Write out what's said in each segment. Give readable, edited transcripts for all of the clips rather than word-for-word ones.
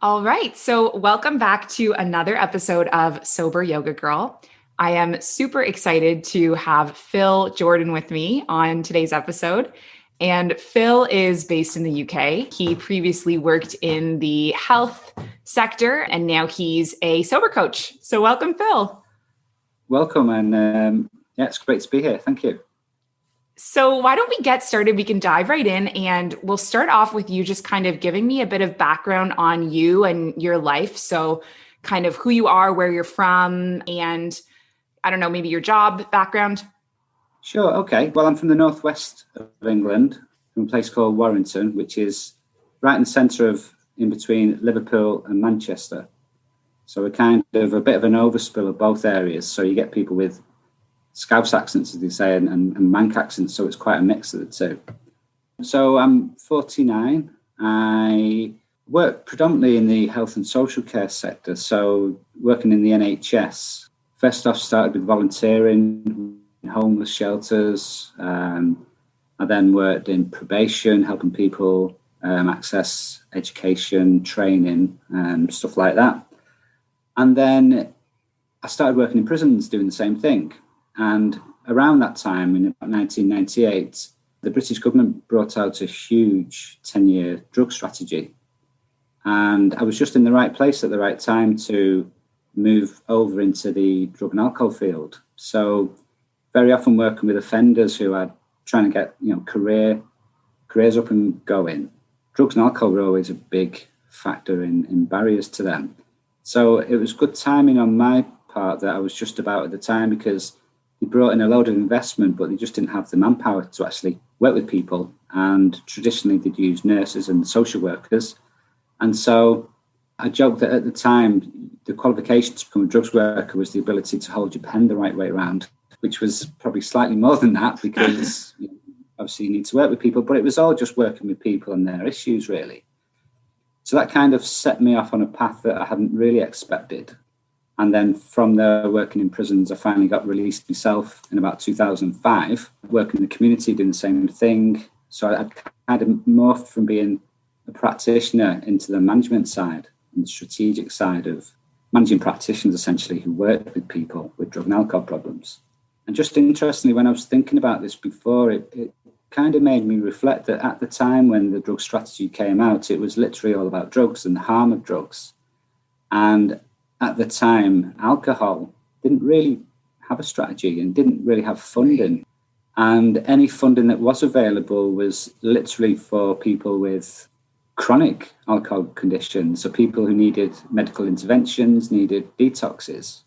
All right. So, welcome back to another episode of Sober Yoga Girl. I am super excited to have Phil Jordan with me on today's episode. And Phil is based in the UK. He previously worked in the health sector and now he's a sober coach. So, welcome, Phil. Welcome, and yeah, it's great to be here. Thank you. So, why don't we get started? We can dive right in and we'll start off with you just kind of giving me a bit of background on you and your life. So, kind of who you are, where you're from, and I don't know, maybe your job background. Sure, okay. Well, I'm from the northwest of England, from a place called Warrington, which is right in the centre of in between Liverpool and Manchester. So we're kind of a bit of an overspill of both areas. So you get people with Scouse accents, as they say, and Manc accents. So it's quite a mix of the two. So I'm 49. I work predominantly in the health and social care sector. So working in the NHS. First off, started with volunteering in homeless shelters. I then worked in probation, helping people access education, training, and stuff like that. And then I started working in prisons doing the same thing. And around that time, in 1998, the British government brought out a huge 10-year drug strategy. And I was just in the right place at the right time to move over into the drug and alcohol field. So very often working with offenders who are trying to get, careers up and going. Drugs and alcohol were always a big factor in barriers to them. So it was good timing on my part that I was just about at the time, because they brought in a load of investment, but they just didn't have the manpower to actually work with people. And traditionally they'd use nurses and social workers. And so I joked that at the time, the qualification to become a drugs worker was the ability to hold your pen the right way around, which was probably slightly more than that, because obviously you need to work with people, but it was all just working with people and their issues, really. So that kind of set me off on a path that I hadn't really expected. And then from there, working in prisons, I finally got released myself in about 2005, working in the community, doing the same thing. So I kind of morphed from being a practitioner into the management side and the strategic side of managing practitioners, essentially, who work with people with drug and alcohol problems. And just interestingly, when I was thinking about this before, it kind of made me reflect that at the time when the drug strategy came out, it was literally all about drugs and the harm of drugs. And at the time, alcohol didn't really have a strategy and didn't really have funding. And any funding that was available was literally for people with chronic alcohol conditions, so people who needed medical interventions, needed detoxes.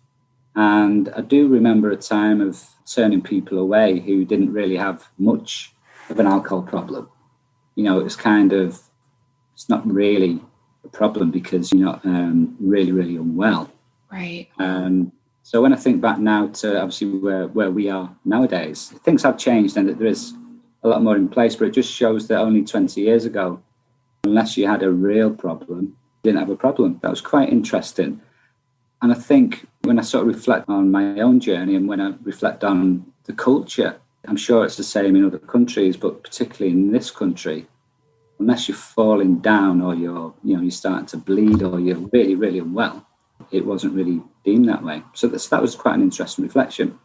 And I do remember a time of turning people away who didn't really have much of an alcohol problem. It was kind of, it's not really a problem because you're not really, really unwell. Right. So when I think back now to obviously where we are nowadays, things have changed and that there is a lot more in place, but it just shows that only 20 years ago, unless you had a real problem, you didn't have a problem. That was quite interesting. And I think when I sort of reflect on my own journey and when I reflect on the culture, I'm sure it's the same in other countries, but particularly in this country, unless you're falling down or you're starting to bleed or you're really, really unwell, it wasn't really deemed that way. So that was quite an interesting reflection.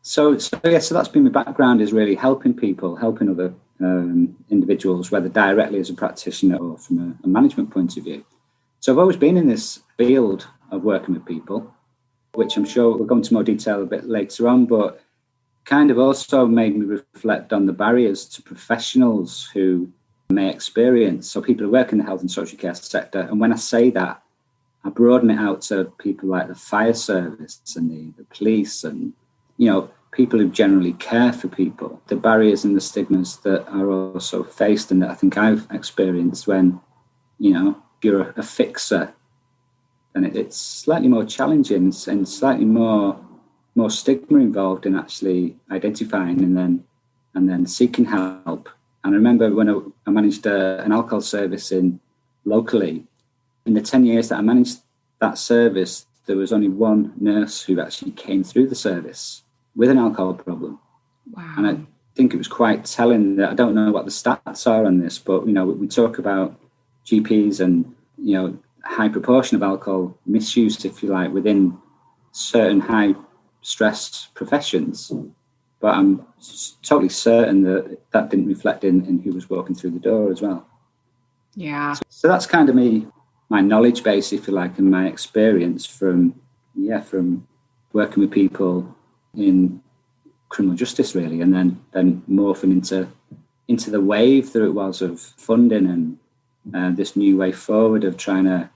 So that's been my background, is really helping people, helping other individuals, whether directly as a practitioner or from a management point of view. So I've always been in this field of working with people, which I'm sure we'll go into more detail a bit later on, but kind of also made me reflect on the barriers to professionals who may experience, so people who work in the health and social care sector. And when I say that, I broaden it out to people like the fire service and the police and, people who generally care for people, the barriers and the stigmas that are also faced and that I think I've experienced when, if you're a fixer, then it's slightly more challenging and slightly more stigma involved in actually identifying and then seeking help. And I remember when I managed an alcohol service locally, in the 10 years that I managed that service, there was only one nurse who actually came through the service with an alcohol problem. Wow. And I think it was quite telling that, I don't know what the stats are on this, but, we talk about GPs and, high proportion of alcohol misuse, if you like, within certain high stress professions. But I'm totally certain that didn't reflect in who was walking through the door as well. Yeah. So that's kind of my knowledge base, if you like, and my experience from working with people in criminal justice, really, and then morphing into the wave that it was of funding and this new way forward of trying to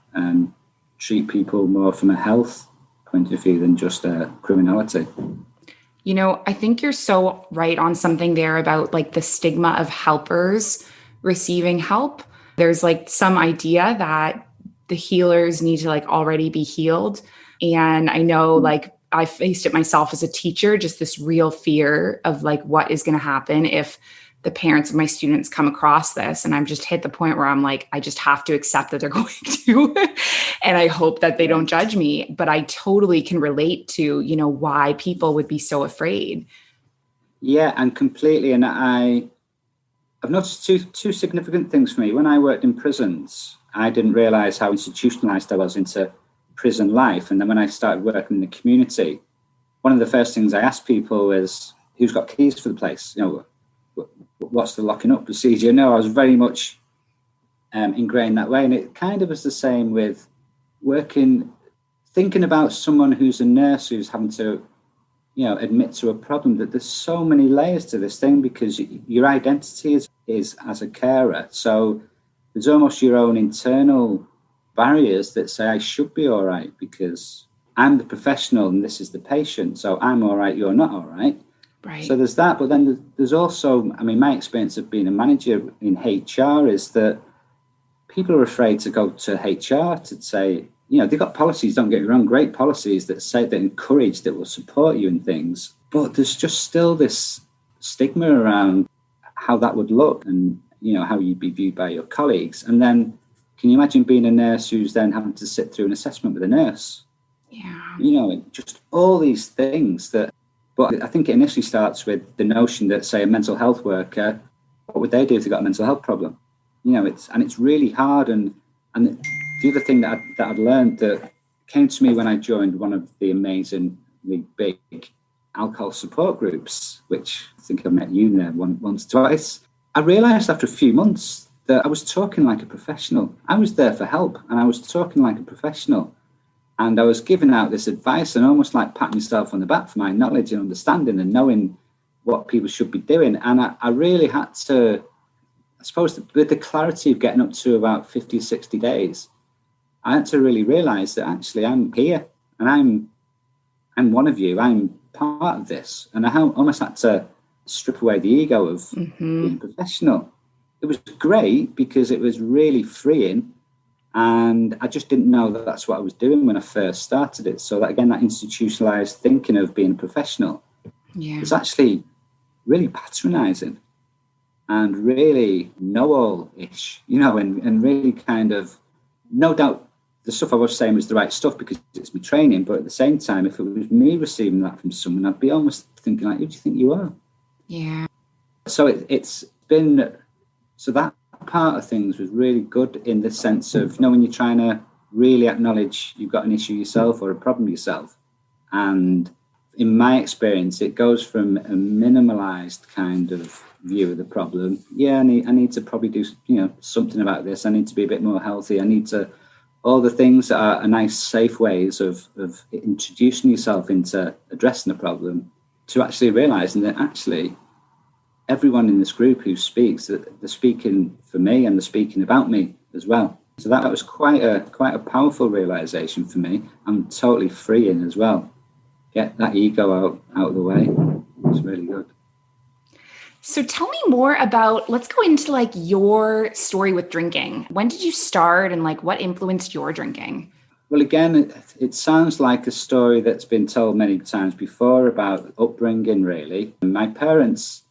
treat people more from a health point of view than just criminality. You know, I think you're so right on something there about like the stigma of helpers receiving help. There's like some idea that the healers need to like already be healed. And I know like I faced it myself as a teacher, just this real fear of like what is going to happen if the parents of my students come across this. And I'm just hit the point where I'm like, I just have to accept that they're going to, and I hope that they don't judge me. But I totally can relate to, you know, why people would be so afraid. Yeah, and completely. And I've noticed two significant things for me. When I worked in prisons, I didn't realize how institutionalized I was into prison life. And then when I started working in the community, one of the first things I asked people is, who's got keys for the place? You know, what's the locking up procedure? No, I was very much ingrained that way. And it kind of was the same with thinking about someone who's a nurse who's having to, you know, admit to a problem, that there's so many layers to this thing because your identity is as a carer. So there's almost your own internal barriers that say, I should be all right because I'm the professional and this is the patient. So I'm all right, you're not all right. Right. So there's that. But then there's also, I mean, my experience of being a manager in HR is that people are afraid to go to HR to say, you know, they've got policies, don't get me wrong, great policies that say, that encourage, that will support you in things. But there's just still this stigma around how that would look and, you know, how you'd be viewed by your colleagues. And then can you imagine being a nurse who's then having to sit through an assessment with a nurse? Yeah. You know, just all these things that, but I think it initially starts with the notion that, say, a mental health worker, what would they do if they got a mental health problem? You know, it's really hard. And the other thing that I'd learned that came to me when I joined one of the amazingly big alcohol support groups, which I think I met you in there once, twice. I realised after a few months that I was talking like a professional. I was there for help and I was talking like a professional. And I was giving out this advice and almost like patting myself on the back for my knowledge and understanding and knowing what people should be doing. And I really had to, I suppose, with the clarity of getting up to about 50, 60 days, I had to really realise that actually I'm here and I'm one of you. I'm part of this. And I almost had to strip away the ego of being professional. It was great because it was really freeing. And I just didn't know that that's what I was doing when I first started it. So that, again, that institutionalized thinking of being a professional is actually really patronizing and really know-all-ish, you know, and really kind of, no doubt the stuff I was saying was the right stuff because it's my training. But at the same time, if it was me receiving that from someone, I'd be almost thinking like, who do you think you are? Yeah. So it's been, so that part of things was really good in the sense of, you know, when you're trying to really acknowledge you've got an issue yourself or a problem yourself. And in my experience, it goes from a minimalized kind of view of the problem. Yeah, I need to probably do, you know, something about this. I need to be a bit more healthy. I need to, all the things that are nice, safe ways of introducing yourself into addressing the problem, to actually realizing that actually everyone in this group who speaks, that they're speaking for me and they're speaking about me as well. So that was quite a powerful realization for me. I'm totally freeing as well. Get that ego out of the way. It's really good. So tell me more about, let's go into like your story with drinking. When did you start and like what influenced your drinking? Well, again, it sounds like a story that's been told many times before about upbringing, really. My parents,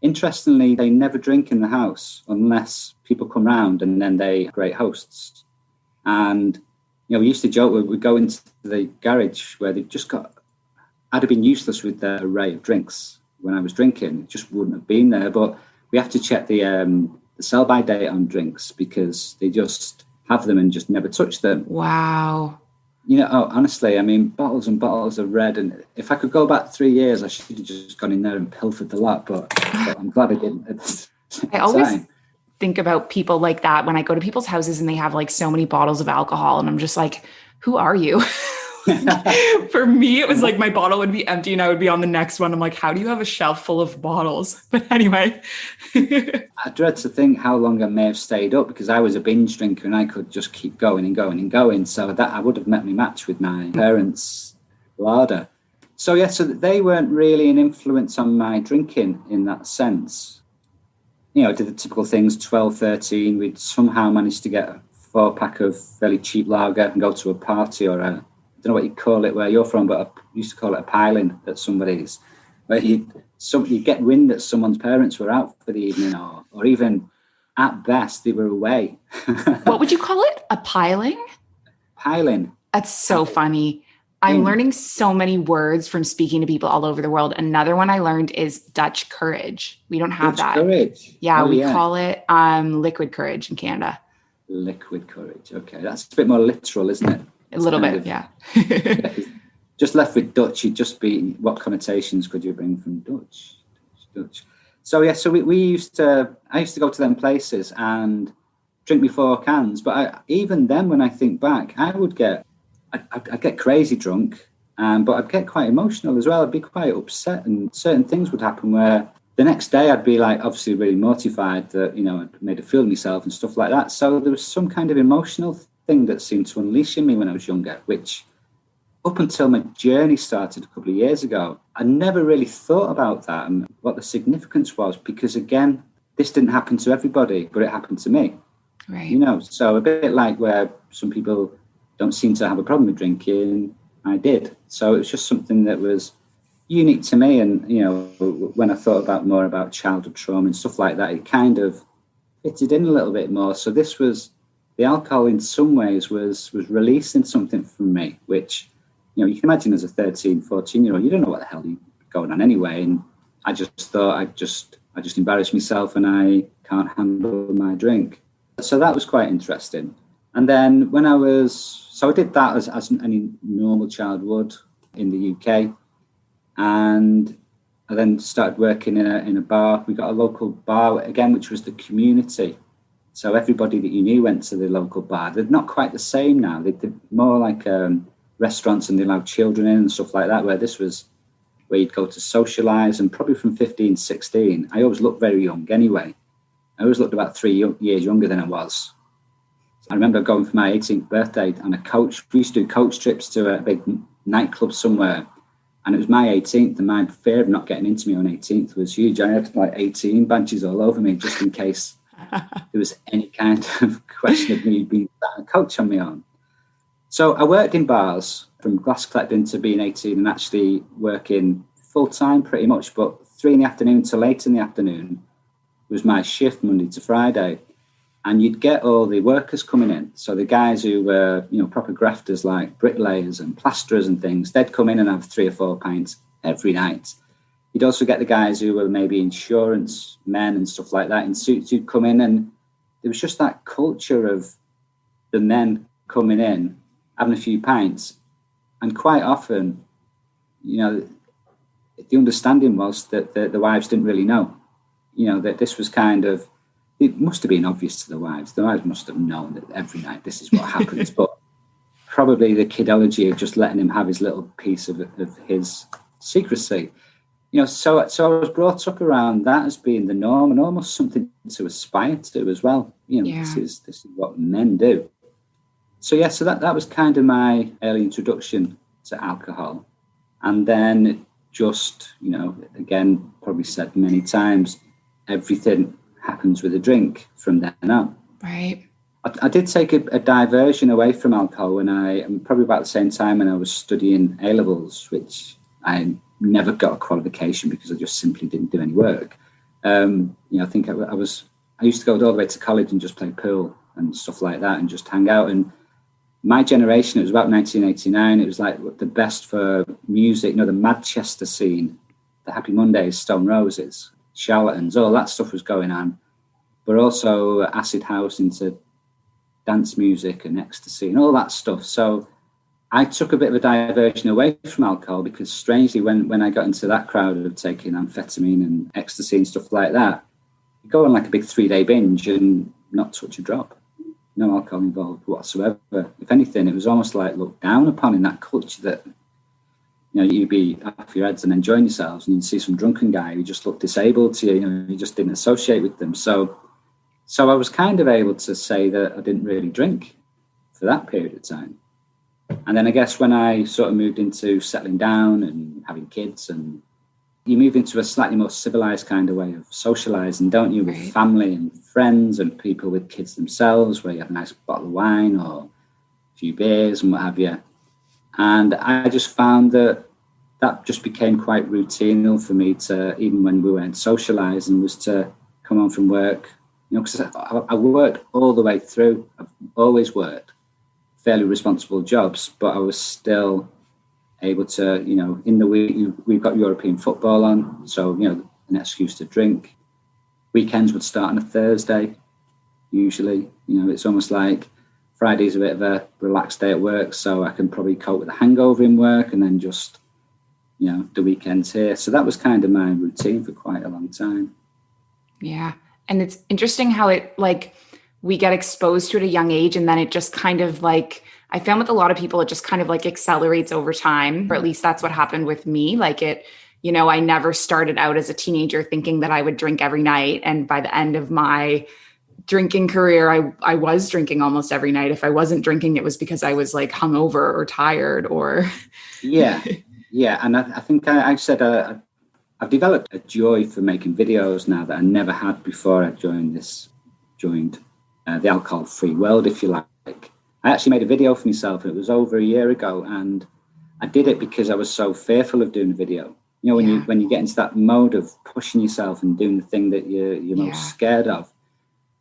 interestingly, they never drink in the house unless people come round and then they are great hosts. And, you know, we used to joke, we'd go into the garage where they've just got, I'd have been useless with their array of drinks when I was drinking. It just wouldn't have been there. But we have to check the sell-by date on drinks because they just have them and just never touch them. Wow. Honestly, I mean, bottles and bottles of red. And if I could go back 3 years, I should have just gone in there and pilfered the lot. But I'm glad I didn't at the I always think about people like that when I go to people's houses and they have like so many bottles of alcohol. And I'm just like, who are you? For me, it was like my bottle would be empty and I would be on the next one. I'm like, how do you have a shelf full of bottles? But anyway. I dread to think how long I may have stayed up, because I was a binge drinker and I could just keep going and going and going. So that I would have met my match with my parents' larder. So they weren't really an influence on my drinking in that sense. I did the typical things, 12, 13. We'd somehow managed to get a 4-pack of fairly cheap lager and go to a party, or I don't know what you call it where you're from, but I used to call it a piling at somebody's, where you get wind that someone's parents were out for the evening, or even at best they were away. What would you call it? A piling? Piling. That's so funny. I'm learning so many words from speaking to people all over the world. Another one I learned is Dutch courage. We don't have that. Courage. Yeah, we call it liquid courage in Canada. Liquid courage. Okay, that's a bit more literal, isn't it? A little bit, yeah. Just left with Dutch, you'd just be, what connotations could you bring from Dutch? So we used to, I used to go to them places and drink me 4 cans. But even then, when I think back, I'd get crazy drunk, but I'd get quite emotional as well. I'd be quite upset, and certain things would happen where the next day I'd be like, obviously really mortified that, I'd made a fool of myself and stuff like that. So there was some kind of emotional thing that seemed to unleash in me when I was younger, which up until my journey started a couple of years ago, I never really thought about that and what the significance was, because again, this didn't happen to everybody, but it happened to me. Right. So a bit like where some people don't seem to have a problem with drinking, I did. So it was just something that was unique to me. And, when I thought more about childhood trauma and stuff like that, it kind of fitted in a little bit more. So the alcohol in some ways was releasing something from me, which, you can imagine as a 13, 14-year-old, you don't know what the hell you're going on anyway. And I just thought I just embarrassed myself and I can't handle my drink. So that was quite interesting. And then when I did that as any normal child would in the UK. And I then started working in a bar. We got a local bar again, which was the community. So everybody that you knew went to the local bar. They're not quite the same now. They're more like restaurants, and they allowed children in and stuff like that, where this was where you'd go to socialise. And probably from 15, 16, I always looked very young anyway. I always looked about 3 years younger than I was. I remember going for my 18th birthday on a coach. We used to do coach trips to a big nightclub somewhere. And it was my 18th, and my fear of not getting into me on 18th was huge. I had like 18 badges all over me just in case there was any kind of question of me being a coach on my own. So I worked in bars from glass collecting to being 18 and actually working full time pretty much, but 3 in the afternoon to late in the afternoon was my shift Monday to Friday. And you'd get all the workers coming in. So the guys who were, proper grafters like bricklayers and plasterers and things, they'd come in and have 3 or 4 pints every night. You'd also get the guys who were maybe insurance men and stuff like that in suits who'd come in. And there was just that culture of the men coming in, having a few pints. And quite often, the understanding was that the wives didn't really know, that this was kind of, it must have been obvious to the wives. The wives must have known that every night this is what happens. But probably the kidology of just letting him have his little piece of his secrecy. So I was brought up around that as being the norm and almost something to aspire to as well. This is what men do. So that was kind of my early introduction to alcohol. And then just, again, probably said many times, everything happens with a drink from then on. Right. I did take a diversion away from alcohol when probably about the same time when I was studying A-levels, which I never got a qualification because I just simply didn't do any work. I think I used to go all the way to college and just play pool and stuff like that and just hang out. And my generation, it was about 1989, it was like the best for music, the Manchester scene, the Happy Mondays, Stone Roses, Charlatans, all that stuff was going on. But also acid house into dance music and ecstasy and all that stuff. So I took a bit of a diversion away from alcohol, because strangely, when I got into that crowd of taking amphetamine and ecstasy and stuff like that, you go on like a big 3-day binge and not touch a drop. No alcohol involved whatsoever. If anything, it was almost like looked down upon in that culture that, you'd be off your heads and enjoying yourselves, and you'd see some drunken guy who just looked disabled to you, you just didn't associate with them. So I was kind of able to say that I didn't really drink for that period of time. And then I guess when I sort of moved into settling down and having kids, and you move into a slightly more civilized kind of way of socializing, don't you, with Right. family and friends and people with kids themselves, where you have a nice bottle of wine or a few beers and what have you. And I just found that just became quite routine for me to, even when we weren't socializing, was to come home from work, because I worked all the way through. I've always worked fairly responsible jobs, but I was still able to, in the week, we've got European football on, so, an excuse to drink. Weekends would start on a Thursday, usually. It's almost like Friday's a bit of a relaxed day at work, so I can probably cope with a hangover in work, and then just, the weekends here. So that was kind of my routine for quite a long time. Yeah. And it's interesting how it, like, we get exposed to it at a young age, and then it just kind of like, I found with a lot of people, it just kind of like accelerates over time, or at least that's what happened with me. Like I never started out as a teenager thinking that I would drink every night. And by the end of my drinking career, I was drinking almost every night. If I wasn't drinking, it was because I was like hungover or tired or. Yeah. And I think I said, I've developed a joy for making videos now that I never had before I joined the alcohol-free world, if you like. I actually made a video for myself, and it was over a year ago, and I did it because I was so fearful of doing a video. When you get into that mode of pushing yourself and doing the thing that you're most scared of.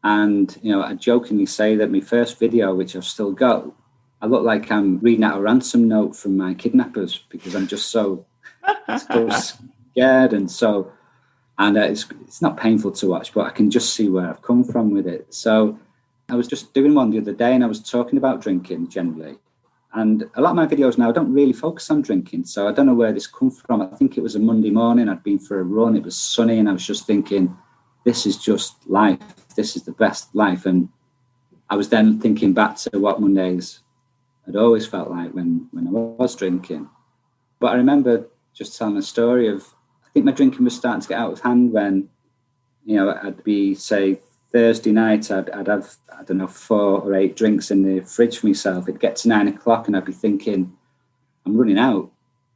And, I jokingly say that my first video, which I've still got, I look like I'm reading out a ransom note from my kidnappers, because I'm just so scared and so, and it's not painful to watch, but I can just see where I've come from with it. So I was just doing one the other day, and I was talking about drinking generally. And a lot of my videos now don't really focus on drinking. So I don't know where this comes from. I think it was a Monday morning. I'd been for a run. It was sunny, and I was just thinking, this is just life. This is the best life. And I was then thinking back to what Mondays had always felt like when I was drinking. But I remember just telling a story of, I think my drinking was starting to get out of hand when, I'd be, say, Thursday night, I'd have, 4 or 8 drinks in the fridge for myself. It'd get to 9 o'clock, and I'd be thinking, I'm running out.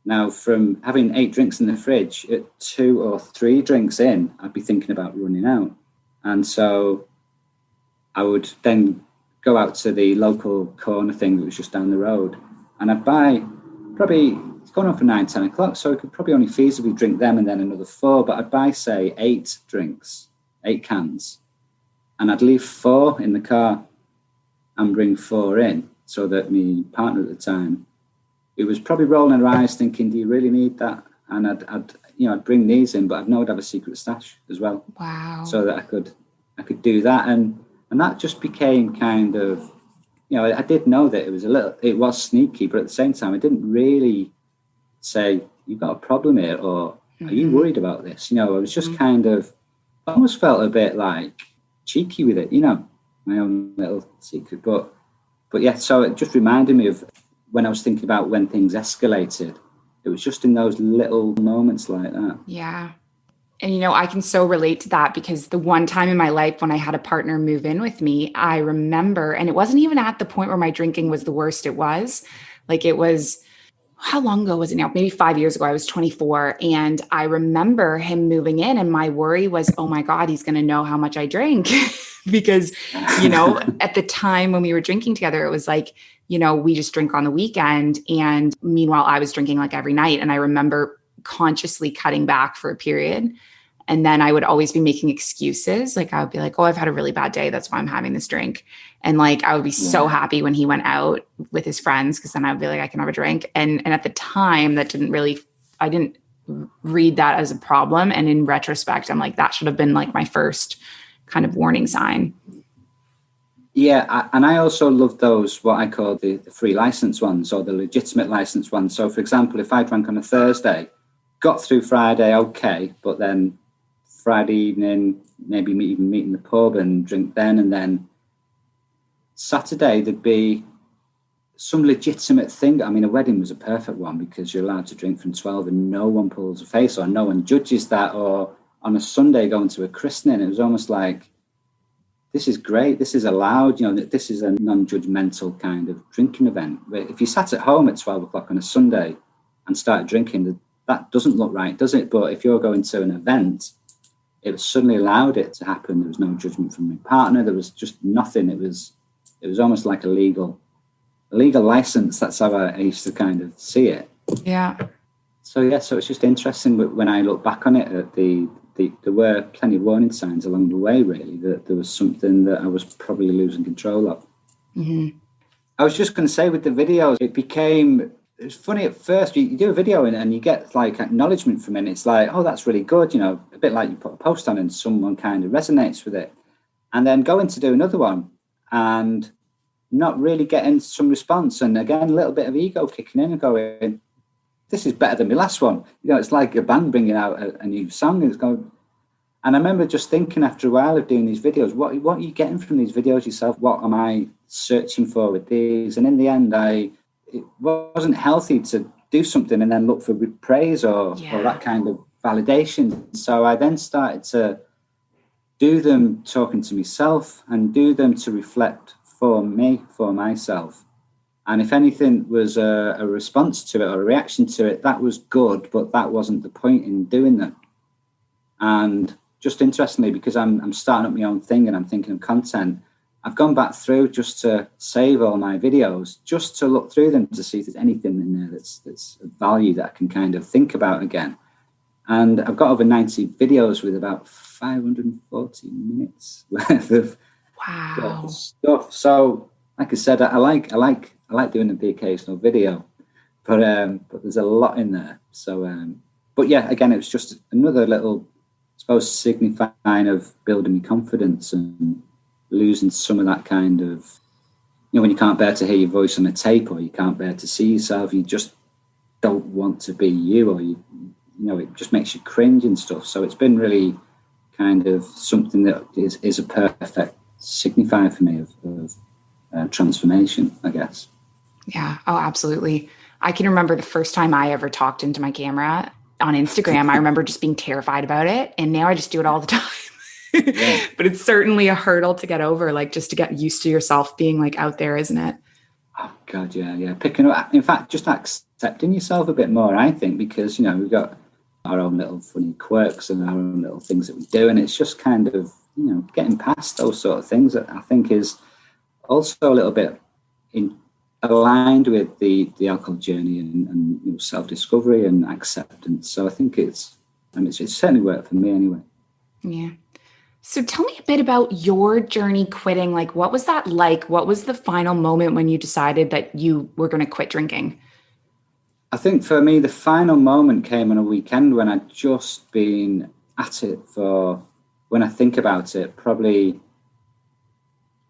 Now, from having 8 drinks in the fridge, at 2 or 3 drinks in, I'd be thinking about running out. And so I would then go out to the local corner thing that was just down the road, and I'd buy probably, it's going on for 9, 10 o'clock, so I could probably only feasibly drink them and then another 4, but I'd buy, say, 8 drinks, 8 cans, and I'd leave 4 in the car and bring 4 in, so that my partner at the time, it was probably rolling her eyes thinking, do you really need that? And I'd bring these in, but I'd know I'd have a secret stash as well. Wow. So that I could do that. And that just became kind of, I did know that it was sneaky, but at the same time, I didn't really say, you've got a problem here, or are you worried about this? I was just kind of, I almost felt a bit like cheeky with it, my own little secret. But yeah, so it just reminded me of when I was thinking about when things escalated. It was just in those little moments like that. Yeah. And, I can so relate to that, because the one time in my life when I had a partner move in with me, I remember, and it wasn't even at the point where my drinking was the worst it was. Like, it was, how long ago was it now? Maybe 5 years ago. I was 24. And I remember him moving in, and my worry was, oh my God, he's going to know how much I drink. Because, at the time when we were drinking together, it was like, we just drink on the weekend. And meanwhile, I was drinking like every night. And I remember consciously cutting back for a period. And then I would always be making excuses. Like, I would be like, oh, I've had a really bad day. That's why I'm having this drink. And like, I would be so happy when he went out with his friends, because then I would be like, I can have a drink. And at the time, I didn't read that as a problem. And in retrospect, I'm like, that should have been like my first kind of warning sign. Yeah, and I also love those, what I call the free license ones or the legitimate license ones. So, for example, if I drank on a Thursday, got through Friday, okay, but then Friday evening, maybe even meet in the pub and drink then, and then Saturday there'd be some legitimate thing. I mean, a wedding was a perfect one because you're allowed to drink from 12 and no one pulls a face or no one judges that. Or on a Sunday going to a christening, it was almost like, this is great, this is allowed, this is a non-judgmental kind of drinking event. But if you sat at home at 12 o'clock on a Sunday and started drinking, that doesn't look right, does it? But if you're going to an event, it suddenly allowed it to happen. There was no judgment from my partner. There was just nothing. It was almost like a legal license. That's how I used to kind of see it. Yeah. So it's just interesting when I look back on it, there were plenty of warning signs along the way, really, that there was something that I was probably losing control of. Mm-hmm. I was just going to say with the videos, it's funny at first. You do a video and you get like acknowledgement from it. And it's like, oh, that's really good. A bit like you put a post on and someone kind of resonates with it. And then going to do another one and not really getting some response. And again, a little bit of ego kicking in and going, this is better than my last one. It's like a band bringing out a new song. And I remember just thinking after a while of doing these videos, what are you getting from these videos yourself? What am I searching for with these? And in the end, it wasn't healthy to do something and then look for praise or that kind of validation. So I then started to do them talking to myself and do them to reflect for myself. And if anything was a response to it or a reaction to it, that was good, but that wasn't the point in doing them. And just interestingly, because I'm starting up my own thing and I'm thinking of content, I've gone back through just to save all my videos, just to look through them to see if there's anything in there that's of value that I can kind of think about again. And I've got over 90 videos with about 540 minutes worth of stuff. So, like I said, I like doing the occasional video, but there's a lot in there. So, but yeah, again, it was just another little, I suppose, signifying of building my confidence and losing some of that kind of, when you can't bear to hear your voice on a tape or you can't bear to see yourself, you just don't want to be you, or it just makes you cringe and stuff. So it's been really kind of something that is a perfect signifier for me of transformation, I guess. Yeah. Oh, absolutely. I can remember the first time I ever talked into my camera on Instagram. I remember just being terrified about it. And now I just do it all the time. Yeah. But it's certainly a hurdle to get over, like just to get used to yourself being like out there, isn't it? Oh God, yeah. Picking up, in fact, just accepting yourself a bit more, I think, because, we've got our own little funny quirks and our own little things that we do. And it's just kind of, getting past those sort of things that I think is also a little bit aligned with the alcohol journey and self-discovery and acceptance. So I think it's certainly worked for me anyway. Yeah. So tell me a bit about your journey quitting. Like, what was that like? What was the final moment when you decided that you were going to quit drinking? I think for me, the final moment came on a weekend when I'd just been at it when I think about it, probably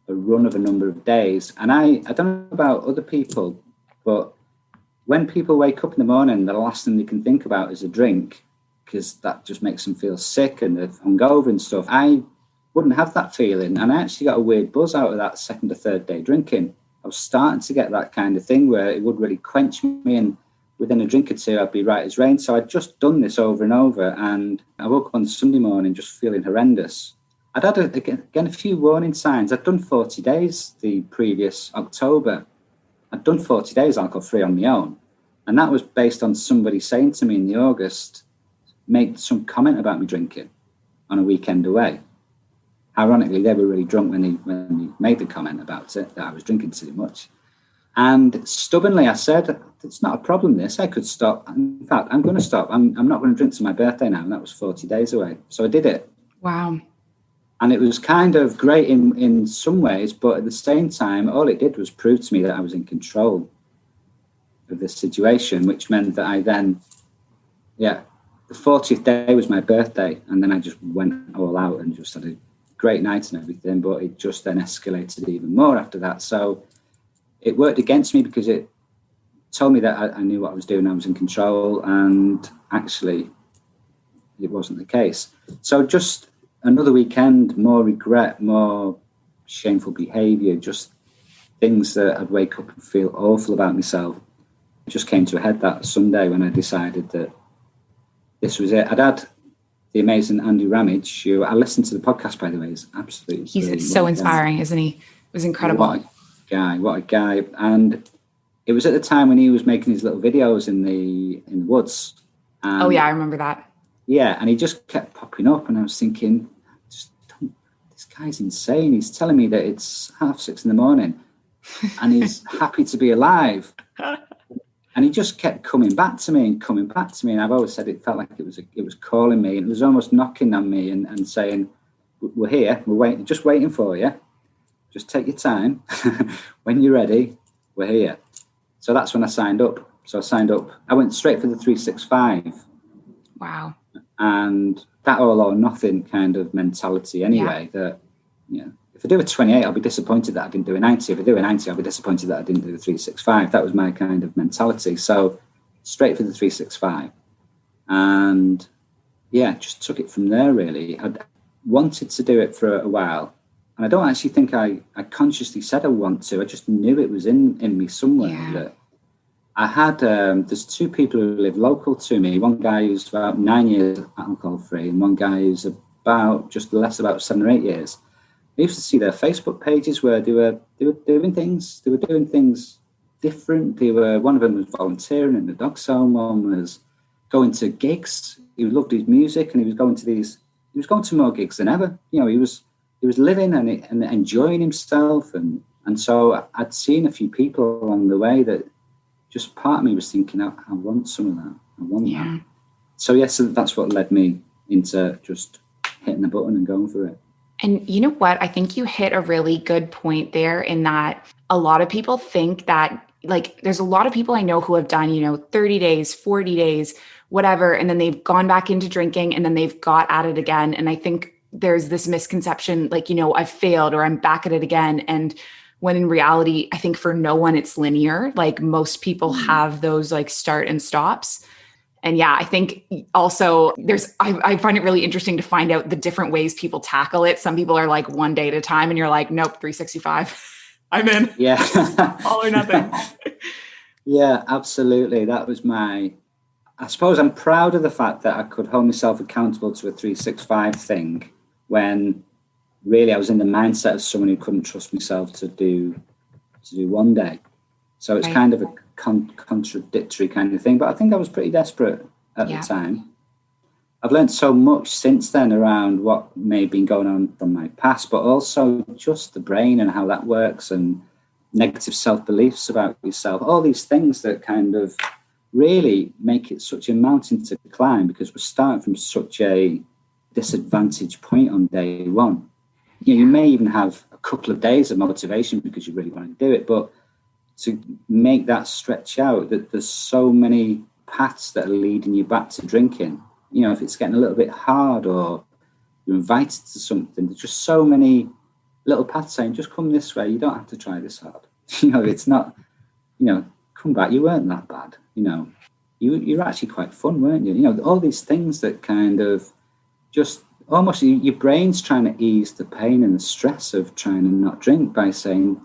a run of a number of days. And I don't know about other people, but when people wake up in the morning, the last thing they can think about is a drink, because that just makes them feel sick and hungover and stuff. I wouldn't have that feeling. And I actually got a weird buzz out of that second or third day drinking. I was starting to get that kind of thing where it would really quench me, and within a drink or two, I'd be right as rain. So I'd just done this over and over. And I woke up on Sunday morning just feeling horrendous. I'd had, again, a few warning signs. I'd done 40 days the previous October. I'd done 40 days alcohol-free on my own. And that was based on somebody saying to me in the August, make some comment about me drinking on a weekend away. Ironically, they were really drunk when they made the comment about it, that I was drinking too much. And stubbornly, I said, it's not a problem, this. I could stop. In fact, I'm going to stop. I'm not going to drink to my birthday now. And that was 40 days away. So I did it. Wow. And it was kind of great in some ways, but at the same time, all it did was prove to me that I was in control of the situation, which meant that I then, the 40th day was my birthday. And then I just went all out and just had a great night and everything, but it just then escalated even more after that. So it worked against me because it told me that I knew what I was doing, I was in control, and actually it wasn't the case. So just another weekend, more regret, more shameful behaviour, just things that I'd wake up and feel awful about myself. It just came to a head that Sunday when I decided that this was it. I'd had the amazing Andy Ramage, who I listened to the podcast, by the way, is absolutely He's so inspiring, isn't he? It was incredible. What a guy. And it was at the time when he was making his little videos in the woods. And oh yeah, I remember that. Yeah, and he just kept popping up, and I was thinking, this guy's insane. He's telling me that it's 6:30 a.m, and he's happy to be alive. And he just kept coming back to me. And I've always said it felt like it was calling me, and it was almost knocking on me and saying, "We're here. We're just waiting for you. Just take your time. When you're ready, we're here." So that's when I signed up. I went straight for the 365. Wow. And that all or nothing kind of mentality anyway, that, if I do a 28, I'll be disappointed that I didn't do a 90. If I do a 90, I'll be disappointed that I didn't do the 365. That was my kind of mentality. So straight for the 365. And just took it from there, really. I wanted to do it for a while. And I don't actually think I consciously said I want to. I just knew it was in me somewhere. Yeah. That I had, there's two people who live local to me. One guy who's about 9 years alcohol free, and one guy who's about 7 or 8 years. I used to see their Facebook pages where they were doing things. They were doing things different. One of them was volunteering in the dog's home. One was going to gigs. He loved his music, and he was going to more gigs than ever. He was living and enjoying himself, and so I'd seen a few people along the way that just part of me was thinking, I want some of that. I want that. So that's what led me into just hitting the button and going for it. And you know what? I think you hit a really good point there, in that a lot of people think that, like, there's a lot of people I know who have done, 30 days, 40 days, whatever, and then they've gone back into drinking, and then they've got at it again. And I think there's this misconception, like, I've failed, or I'm back at it again. And when in reality, I think for no one it's linear. Like, most people have those like start and stops. And I think also I find it really interesting to find out the different ways people tackle it. Some people are like one day at a time, and you're like, nope, 365. I'm in. Yeah. All or nothing. Yeah, absolutely. That was I suppose I'm proud of the fact that I could hold myself accountable to a 365 thing when really I was in the mindset of someone who couldn't trust myself to do one day. So it's kind of a contradictory kind of thing, but I think I was pretty desperate at the time. I've learned so much since then around what may have been going on from my past, but also just the brain and how that works, and negative self-beliefs about yourself, all these things that kind of really make it such a mountain to climb, because we're starting from such a disadvantaged point on day one. You may even have a couple of days of motivation because you really want to do it, but to make that stretch out, that there's so many paths that are leading you back to drinking. If it's getting a little bit hard, or you're invited to something, there's just so many little paths saying, just come this way. You don't have to try this hard. It's not, come back. You weren't that bad. You're actually quite fun, weren't you? All these things that kind of just almost your brain's trying to ease the pain and the stress of trying to not drink by saying,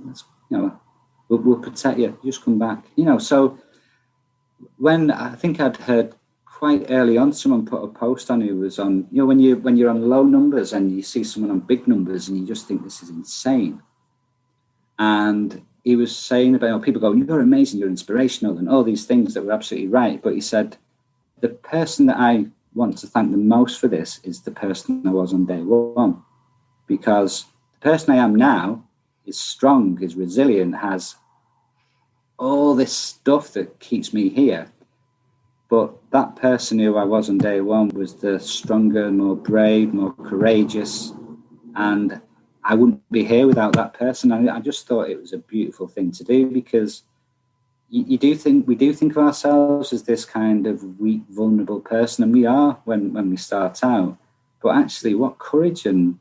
we'll protect you. Just come back. So when I think I'd heard quite early on, someone put a post on who was on, when you're on low numbers and you see someone on big numbers and you just think this is insane. And he was saying about people go, you're amazing, you're inspirational, and all these things that were absolutely right. But he said, the person that I want to thank the most for this is the person I was on day one, because the person I am now is strong, is resilient, has all this stuff that keeps me here. But that person who I was on day one was the stronger, more brave, more courageous, and I wouldn't be here without that person. I just thought it was a beautiful thing to do, because we do think of ourselves as this kind of weak, vulnerable person, and we are when we start out. But actually, what courage and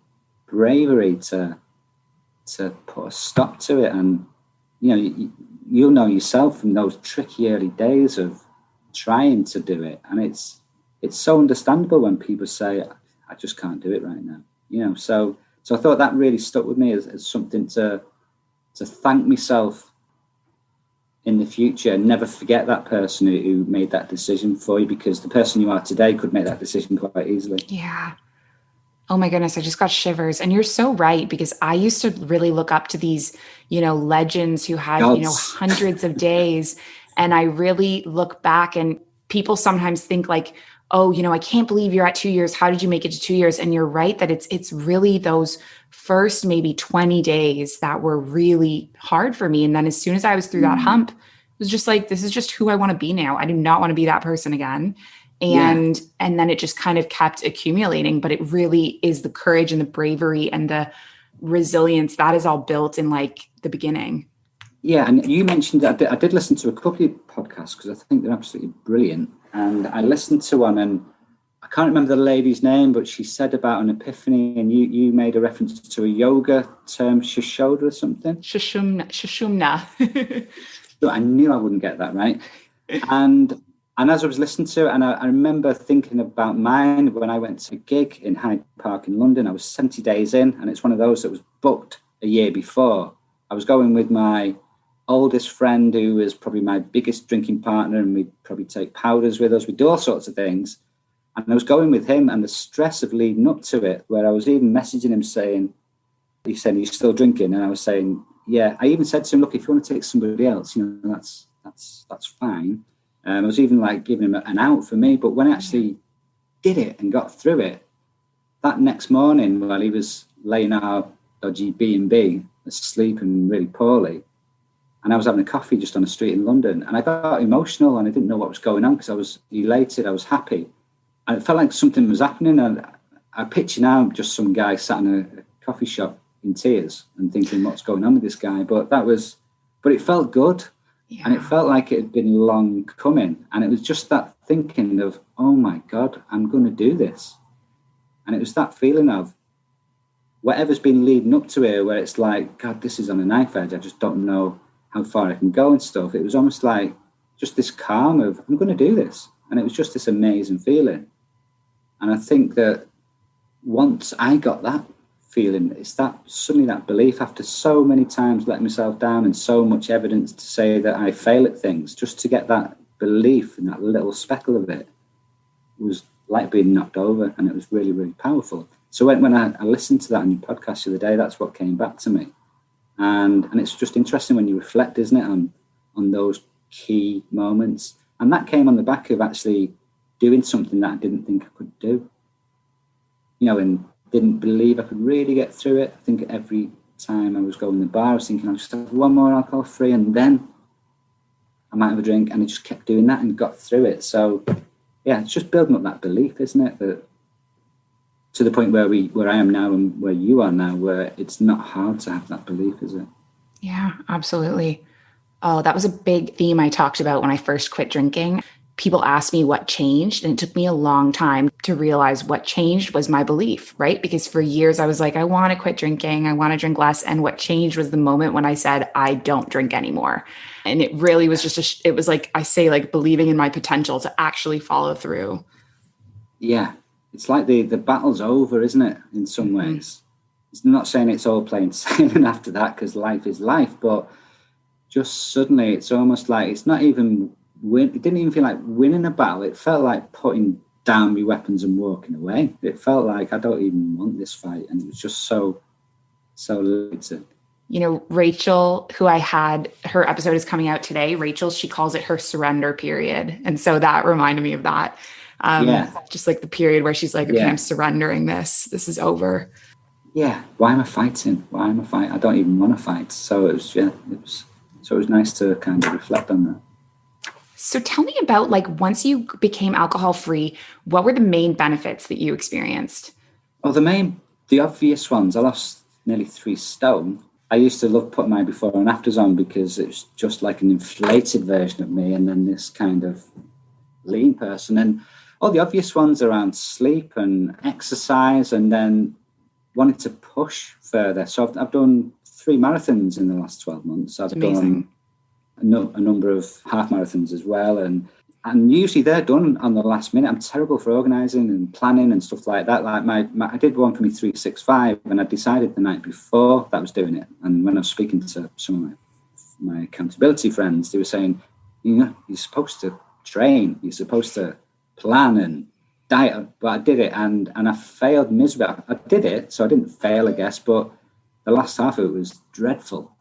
bravery to put a stop to it. And you'll know yourself from those tricky early days of trying to do it, and it's so understandable when people say, I just can't do it right now. So I thought that really stuck with me as something to thank myself in the future, and never forget that person who made that decision for you, because the person you are today could make that decision quite easily. Yeah. Oh my goodness, I just got shivers. And you're so right, because I used to really look up to these, legends who had, Gods. hundreds of days. And I really look back, and people sometimes think like, oh, I can't believe you're at 2 years. How did you make it to 2 years? And you're right that it's really those first maybe 20 days that were really hard for me. And then as soon as I was through that hump, it was just like, this is just who I want to be now. I do not want to be that person again. And then it just kind of kept accumulating, but it really is the courage and the bravery and the resilience that is all built in like the beginning. Yeah, and you mentioned that I did listen to a couple of podcasts because I think they're absolutely brilliant. And I listened to one, and I can't remember the lady's name, but she said about an epiphany, and you made a reference to a yoga term, Shishoda or something. Shushumna. I knew I wouldn't get that right. And as I was listening to it, and I remember thinking about mine when I went to a gig in Hyde Park in London. I was 70 days in, and it's one of those that was booked a year before. I was going with my oldest friend, who was probably my biggest drinking partner, and we'd probably take powders with us. We'd do all sorts of things. And I was going with him, and the stress of leading up to it, where I was even messaging him saying, he said, "Are you still drinking?" And I was saying, yeah. I even said to him, look, if you want to take somebody else, that's fine. I was even like giving him an out for me. But when I actually did it and got through it, that next morning, while he was laying in our dodgy B&B, asleep and really poorly, and I was having a coffee just on the street in London, and I got emotional, and I didn't know what was going on because I was elated, I was happy. And it felt like something was happening. And I picture now just some guy sat in a coffee shop in tears and thinking, what's going on with this guy? But it felt good. Yeah. And it felt like it had been long coming. And it was just that thinking of, oh my God, I'm going to do this. And it was that feeling of whatever's been leading up to it, where it's like, God, this is on a knife edge. I just don't know how far I can go and stuff. It was almost like just this calm of, I'm going to do this. And it was just this amazing feeling. And I think that once I got that feeling, it's that suddenly that belief, after so many times letting myself down and so much evidence to say that I fail at things, just to get that belief and that little speckle of it was like being knocked over, and it was really, really powerful. So when I listened to that on your podcast the other day, that's what came back to me. And it's just interesting when you reflect, isn't it, on those key moments. And that came on the back of actually doing something that I didn't think I could do, and didn't believe I could really get through it. I think every time I was going to the bar, I was thinking I'll just have one more alcohol free and then I might have a drink, and I just kept doing that and got through it. So yeah, it's just building up that belief, isn't it? That to the point where I am now and where you are now, where it's not hard to have that belief, is it? Yeah, absolutely. Oh, that was a big theme I talked about when I first quit drinking. People asked me what changed, and it took me a long time to realize what changed was my belief, right? Because for years I was like, I want to quit drinking. I want to drink less. And what changed was the moment when I said, I don't drink anymore. And it really was just, it was like, I say, like believing in my potential to actually follow through. Yeah. It's like the battle's over, isn't it? In some ways. It's not saying it's all plain sailing after that, because life is life, but just suddenly it's almost like it's not even it didn't even feel like winning a battle. It felt like putting down my weapons and walking away. It felt like I don't even want this fight. And it was just so limited. Rachel, who I had, her episode is coming out today. Rachel, she calls it her surrender period. And so that reminded me of that. Just like the period where she's like, okay, I'm surrendering this. This is over. Yeah. Why am I fighting? I don't even want to fight. So it was nice to kind of reflect on that. So tell me about, like, once you became alcohol free, what were the main benefits that you experienced? Well, the obvious ones, I lost nearly 3 stone. I used to love putting my before and afters on because it was just like an inflated version of me, and then this kind of lean person. And all the obvious ones around sleep and exercise. And then wanted to push further. So I've done 3 marathons in the last 12 months. I've done a number of half marathons as well. And usually they're done on the last minute. I'm terrible for organising and planning and stuff like that. Like I did one for me 365 and I decided the night before that I was doing it. And when I was speaking to some of my accountability friends, they were saying, you're supposed to train, you're supposed to plan and diet, but I did it and I failed miserably. I did it, so I didn't fail, I guess, but the last half of it was dreadful.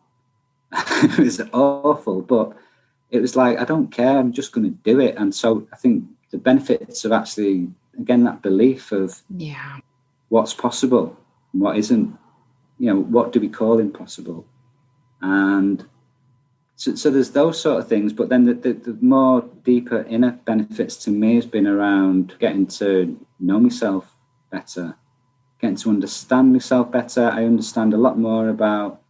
It was awful, but it was like, I don't care, I'm just going to do it. And so I think the benefits of actually, again, that belief of what's possible and what isn't, what do we call impossible? And so there's those sort of things, but then the more deeper inner benefits to me has been around getting to know myself better, getting to understand myself better. I understand a lot more about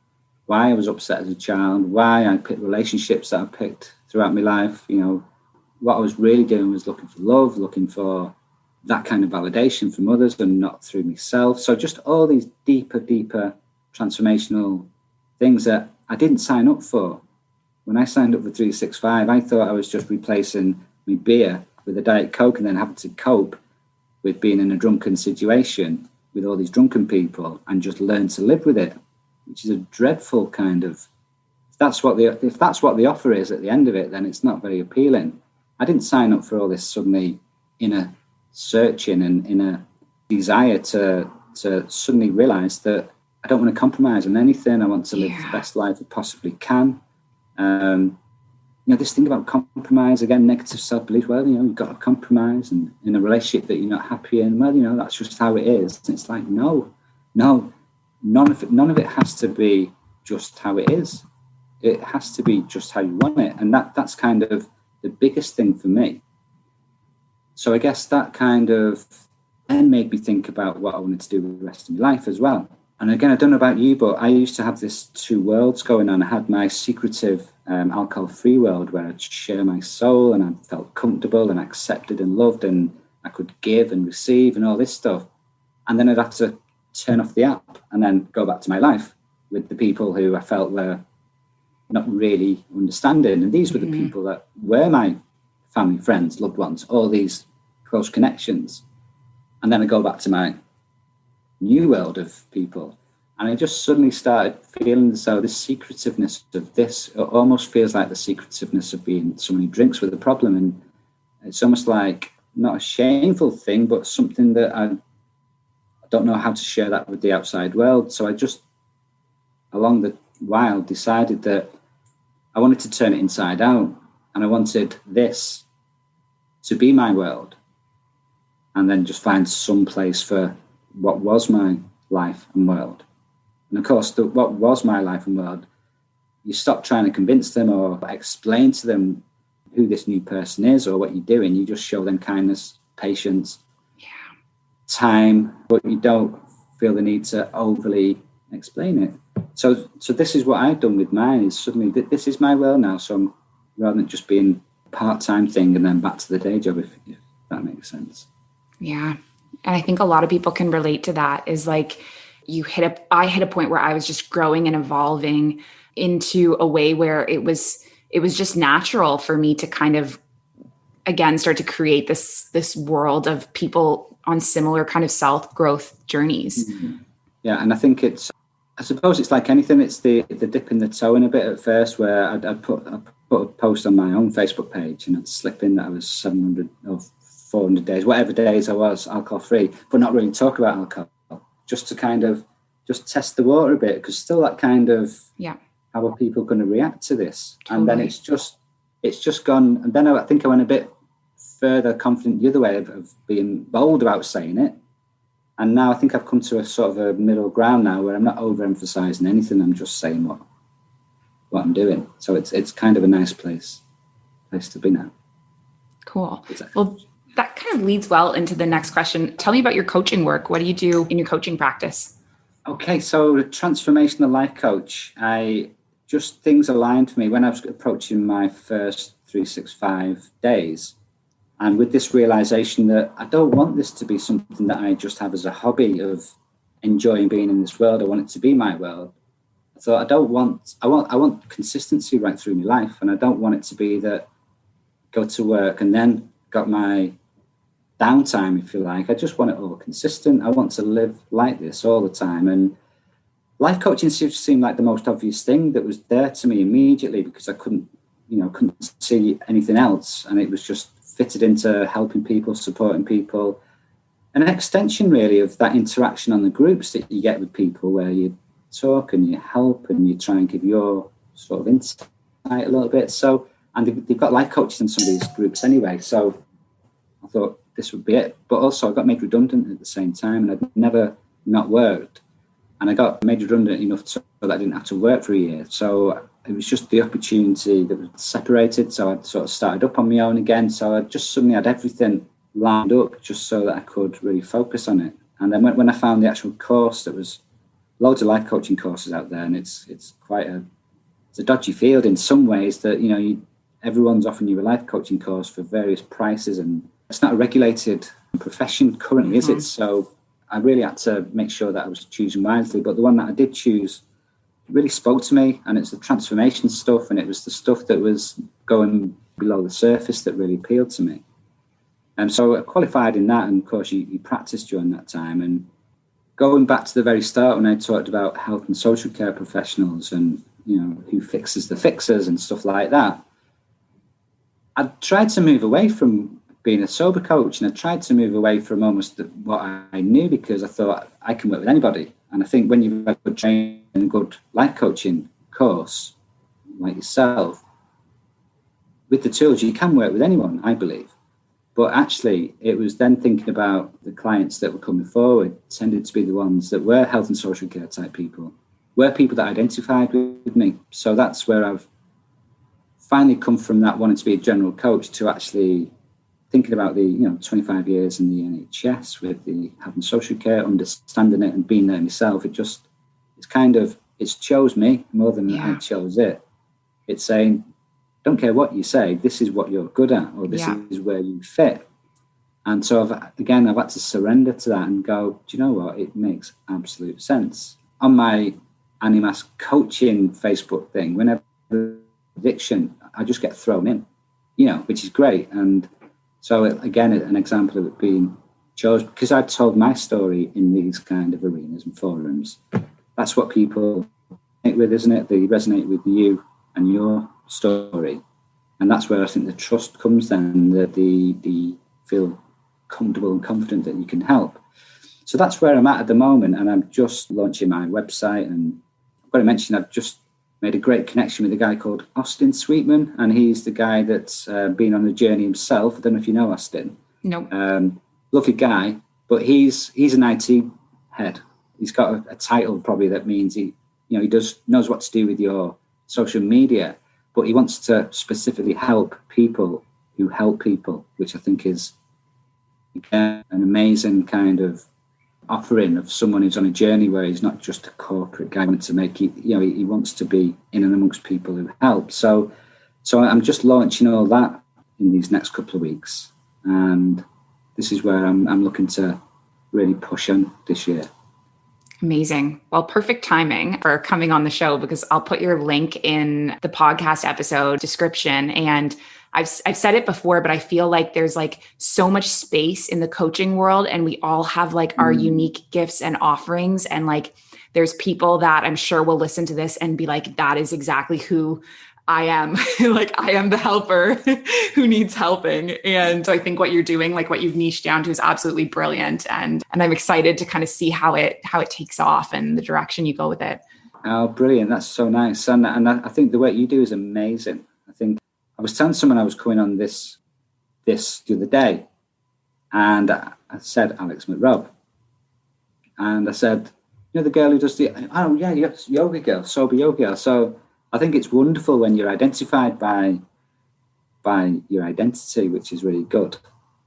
why I was upset as a child, why I picked relationships that I picked throughout my life. What I was really doing was looking for love, looking for that kind of validation from others and not through myself. So just all these deeper transformational things that I didn't sign up for. When I signed up for 365, I thought I was just replacing my beer with a Diet Coke and then having to cope with being in a drunken situation with all these drunken people and just learn to live with it, which is a dreadful kind of, if that's what the offer is at the end of it, then it's not very appealing. I didn't sign up for all this suddenly inner searching and inner desire to suddenly realize that I don't want to compromise on anything. I want to live the best life I possibly can. This thing about compromise, again, negative self-belief, you've got to compromise, and in a relationship that you're not happy in, that's just how it is. And it's like, no, none of it has to be just how it is. It has to be just how you want it. And that's kind of the biggest thing for me. So I guess that kind of then made me think about what I wanted to do with the rest of my life as well. And again, I don't know about you, but I used to have this 2 worlds going on. I had my secretive alcohol-free world where I'd share my soul and I felt comfortable and accepted and loved and I could give and receive and all this stuff. And then I'd have to turn off the app and then go back to my life with the people who I felt were not really understanding. And these were the people that were my family, friends, loved ones, all these close connections. And then I go back to my new world of people, and I just suddenly started feeling as though this secretiveness of this, it almost feels like the secretiveness of being someone who drinks with a problem, and it's almost like not a shameful thing, but something that I don't know how to share that with the outside world. So I just, along the while, decided that I wanted to turn it inside out, and I wanted this to be my world, and then just find some place for what was my life and world. And of course, what was my life and world, you stop trying to convince them or explain to them who this new person is or what you're doing. You just show them kindness, patience, time, but you don't feel the need to overly explain it. So this is what I've done with mine, is suddenly this is my world now. So rather than just being a part-time thing and then back to the day job, if that makes sense. Yeah. And I think a lot of people can relate to that, is like I hit a point where I was just growing and evolving into a way where it was just natural for me to kind of, again, start to create this world of people on similar kind of self-growth journeys. Mm-hmm. Yeah. And I think I suppose it's like anything, it's the dipping the toe in a bit at first, where I'd put a post on my own Facebook page and I'd slip in that I was 700 or 400 days, whatever days I was alcohol free, but not really talk about alcohol, just to kind of just test the water a bit, because still that kind of, how are people going to react to this? Totally. And then it's just gone. And then I think I went a bit further confident the other way of being bold about saying it. And now I think I've come to a sort of a middle ground now where I'm not overemphasizing anything. I'm just saying what I'm doing. So it's kind of a nice place to be now. Cool. Well, that kind of leads well into the next question. Tell me about your coaching work. What do you do in your coaching practice? Okay, so the transformational life coach, things aligned for me when I was approaching my first 365 days. And with this realization that I don't want this to be something that I just have as a hobby of enjoying being in this world. I want it to be my world. I thought, I want consistency right through my life. And I don't want it to be that go to work and then got my downtime, if you like. I just want it all consistent. I want to live like this all the time. And life coaching seemed like the most obvious thing that was there to me immediately, because I couldn't see anything else. And it was just fitted into helping people, supporting people. An extension really of that interaction on the groups that you get with people, where you talk and you help and you try and give your sort of insight a little bit. So, and they've got life coaches in some of these groups anyway. So I thought this would be it. But also I got made redundant at the same time, and I'd never not worked. And I got made redundant enough so that I didn't have to work for a year. So it was just the opportunity that was separated. So I sort of started up on my own again. So I just suddenly had everything lined up just so that I could really focus on it. And then when I found the actual course, there was loads of life coaching courses out there, and it's quite a dodgy field in some ways, that everyone's offering you a life coaching course for various prices, and it's not a regulated profession currently, is it? So I really had to make sure that I was choosing wisely. But the one that I did choose really spoke to me, and it's the transformation stuff, and it was the stuff that was going below the surface that really appealed to me. And so I qualified in that, and of course you practice during that time. And going back to the very start, when I talked about health and social care professionals and who fixes the fixers and stuff like that, I tried to move away from being a sober coach, and I tried to move away from almost what I knew, because I thought I can work with anybody. And I think when you've got a good training and a good life coaching course like yourself, with the tools you can work with anyone, I believe. But actually, it was then thinking about the clients that were coming forward tended to be the ones that were health and social care type people, were people that identified with me. So that's where I've finally come from, that wanting to be a general coach, to actually thinking about the 25 years in the NHS with the health and social care, understanding it and being there myself. It's chose me more than I chose it. It's saying, don't care what you say, this is what you're good at, or this is where you fit. And so I've had to surrender to that and go, do you know what? It makes absolute sense. On my Animas coaching Facebook thing, whenever addiction, I just get thrown in, which is great. And so again, an example of it being chosen, because I've told my story in these kind of arenas and forums. That's what people resonate with, isn't it? They resonate with you and your story. And that's where I think the trust comes then, that they feel comfortable and confident that you can help. So that's where I'm at the moment. And I'm just launching my website. And I've got to mention, I've just made a great connection with a guy called Austin Sweetman. And he's the guy that's been on the journey himself. I don't know if you know Austin. No. Lovely guy, but he's an IT head. He's got a title probably that means he knows what to do with your social media, but he wants to specifically help people who help people, which I think is an amazing kind of offering of someone who's on a journey where he's not just a corporate guy wanting to make it, he wants to be in and amongst people who help. So I'm just launching all that in these next couple of weeks. And this is where I'm looking to really push on this year. Amazing. Well, perfect timing for coming on the show, because I'll put your link in the podcast episode description. And I've said it before, but I feel like there's like so much space in the coaching world, and we all have like our unique gifts and offerings. And like, there's people that I'm sure will listen to this and be like, that is exactly who I am. Like, I am the helper who needs helping. And so I think what you're doing, like what you've niched down to, is absolutely brilliant. And I'm excited to kind of see how it takes off and the direction you go with it. Oh, brilliant. That's so nice. And I think the work you do is amazing. I think I was telling someone I was coming on this the other day, and I said Alex McRobb. And I said, the girl who does yoga girl, sober yoga girl. So I think it's wonderful when you're identified by your identity, which is really good.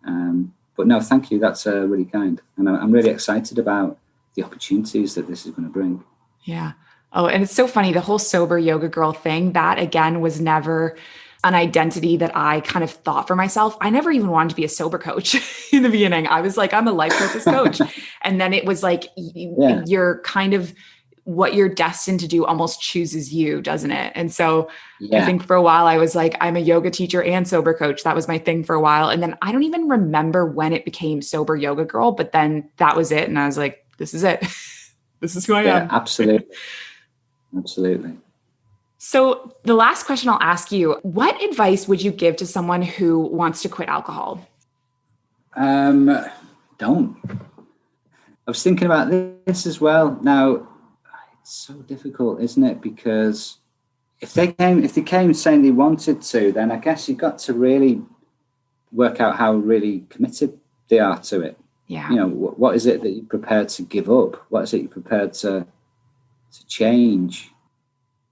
But no, thank you. That's really kind. And I'm really excited about the opportunities that this is going to bring. Yeah. Oh, and it's so funny. The whole sober yoga girl thing, that again was never an identity that I kind of thought for myself. I never even wanted to be a sober coach in the beginning. I was like, I'm a life purpose coach. And then it was like, you're kind of, what you're destined to do almost chooses you, doesn't it? And so I think for a while I was like, I'm a yoga teacher and sober coach. That was my thing for a while. And then I don't even remember when it became sober yoga girl, but then that was it. And I was like, this is it. This is who I am. Absolutely. Absolutely. So the last question I'll ask you, what advice would you give to someone who wants to quit alcohol? Don't. I was thinking about this as well. Now, it's so difficult, isn't it? Because if they came saying they wanted to, then I guess you've got to really work out how really committed they are to it. Yeah. You know, what is it that you're prepared to give up? What is it you're prepared to change?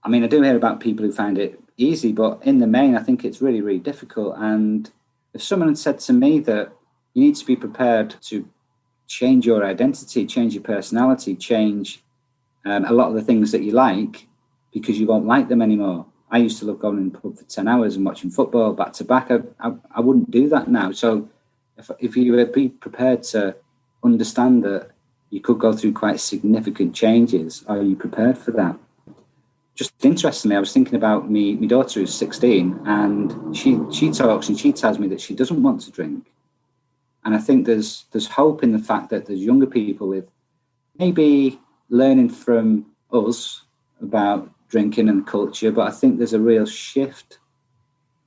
I mean, I do hear about people who find it easy, but in the main, I think it's really, really difficult. And if someone had said to me that you need to be prepared to change your identity, change your personality, change a lot of the things that you like because you won't like them anymore. I used to love going in the pub for 10 hours and watching football back to back. I wouldn't do that now. So if you would be prepared to understand that you could go through quite significant changes, are you prepared for that? Just interestingly, I was thinking about my daughter who's 16, and she talks and she tells me that she doesn't want to drink. And I think there's hope in the fact that there's younger people with maybe learning from us about drinking and culture, but I think there's a real shift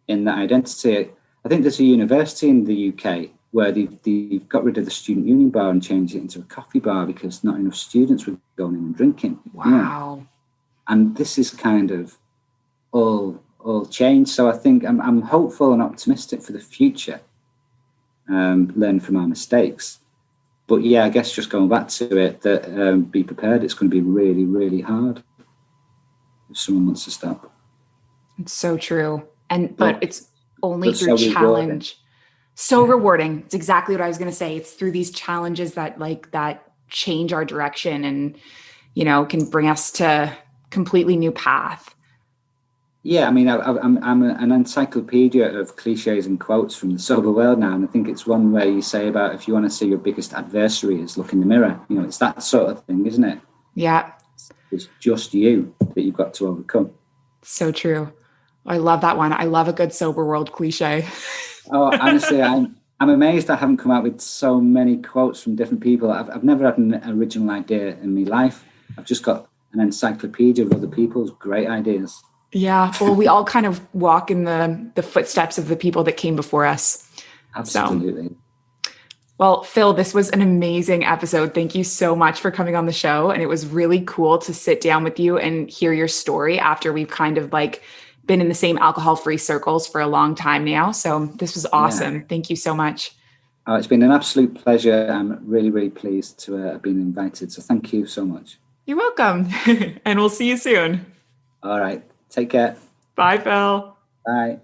in that identity. I think there's a university in the UK where they've got rid of the student union bar and changed it into a coffee bar because not enough students were going in and drinking. Wow. Yeah. And this is kind of all changed. So I think I'm hopeful and optimistic for the future, learn from our mistakes. But yeah, I guess just going back to it, that be prepared. It's going to be really, really hard if someone wants to stop. It's so true. But it's only through so challenge. Rewarding. So rewarding. It's exactly what I was going to say. It's through these challenges that change our direction and, can bring us to completely new path. Yeah, I mean, I'm an encyclopedia of cliches and quotes from the sober world now, and I think it's one where you say about if you want to see your biggest adversary is look in the mirror. It's that sort of thing, isn't it? Yeah. It's just you that you've got to overcome. So true. I love that one. I love a good sober world cliche. Oh, honestly, I'm amazed I haven't come out with so many quotes from different people. I've never had an original idea in my life. I've just got an encyclopedia of other people's great ideas. Yeah, well, we all kind of walk in the footsteps of the people that came before us. Absolutely. So, well, Phil, this was an amazing episode. Thank you so much for coming on the show. And it was really cool to sit down with you and hear your story after we've kind of been in the same alcohol-free circles for a long time now. So this was awesome. Yeah. Thank you so much. Oh, it's been an absolute pleasure. I'm really, really pleased to have been invited. So thank you so much. You're welcome. And we'll see you soon. All right. Take care. Bye, Phil. Bye.